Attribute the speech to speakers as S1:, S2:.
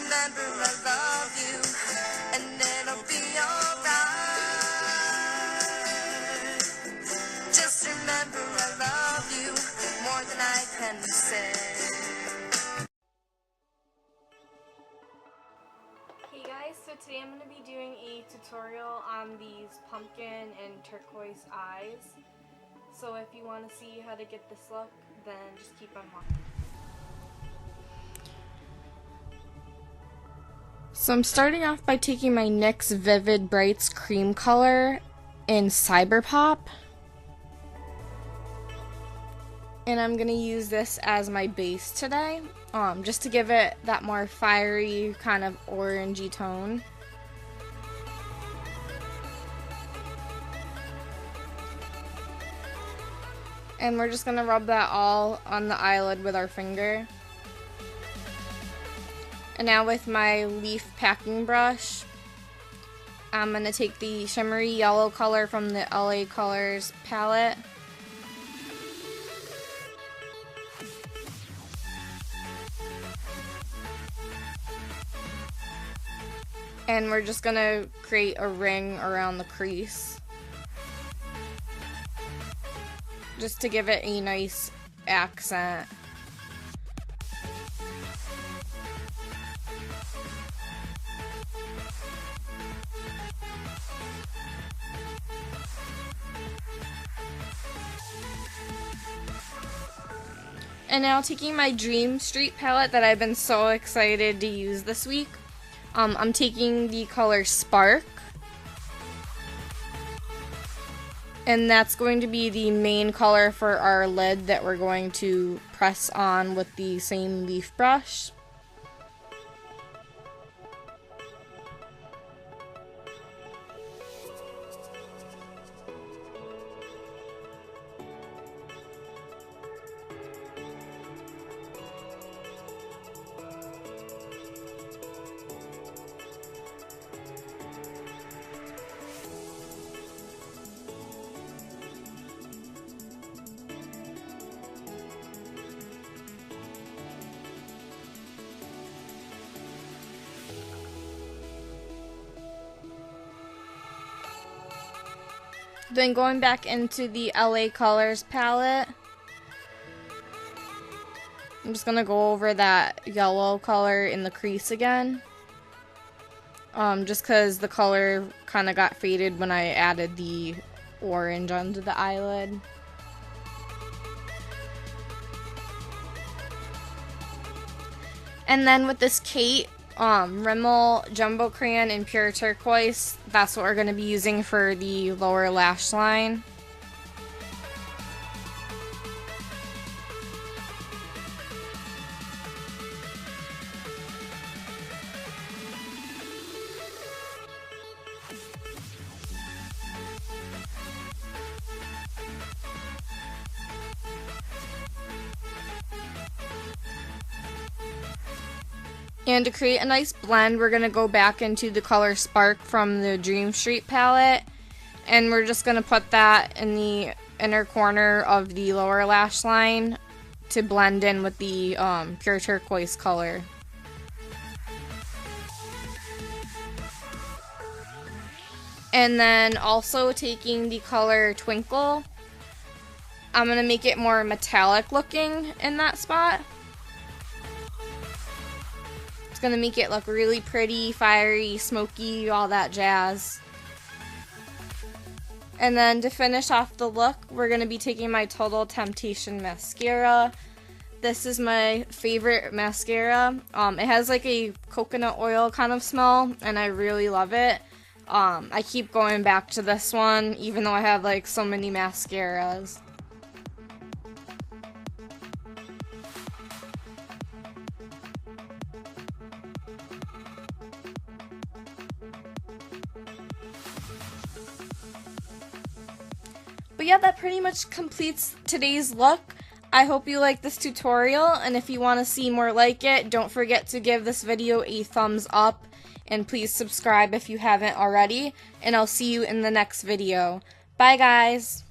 S1: remember I love you, and it'll be alright. Just remember I love you more than I can say.
S2: Hey guys, so today I'm going to be doing a tutorial on these pumpkin and turquoise eyes. So if you want to see how to get this look, then just keep on watching. So I'm starting off by taking my NYX Vivid Brights cream color in Cyber Pop. And I'm going to use this as my base today, just to give it that more fiery kind of orangey tone. And we're just going to rub that all on the eyelid with our finger. And now with my leaf packing brush, I'm going to take the shimmery yellow color from the LA Colors palette. And we're just going to create a ring around the crease, just to give it a nice accent. And now taking my Dream Street palette that I've been so excited to use this week, I'm taking the color Spark, and that's going to be the main color for our lid that we're going to press on with the same leaf brush. Then going back into the LA Colors palette, I'm just going to go over that yellow color in the crease again. Just because the color kind of got faded when I added the orange onto the eyelid. And then with this Kate Rimmel Jumbo Crayon in Pure Turquoise, that's what we're going to be using for the lower lash line. And to create a nice blend, we're going to go back into the color Spark from the Dream Street palette. And we're just going to put that in the inner corner of the lower lash line to blend in with the Pure Turquoise color. And then also taking the color Twinkle, I'm going to make it more metallic looking in that spot. It's going to make it look really pretty, fiery, smoky, all that jazz. And then to finish off the look, we're going to be taking my Total Temptation mascara. This is my favorite mascara. It has like a coconut oil kind of smell, and I really love it. I keep going back to this one, even though I have like so many mascaras. But yeah, that pretty much completes today's look. I hope you like this tutorial, and if you want to see more like it, don't forget to give this video a thumbs up, and please subscribe if you haven't already, and I'll see you in the next video. Bye guys!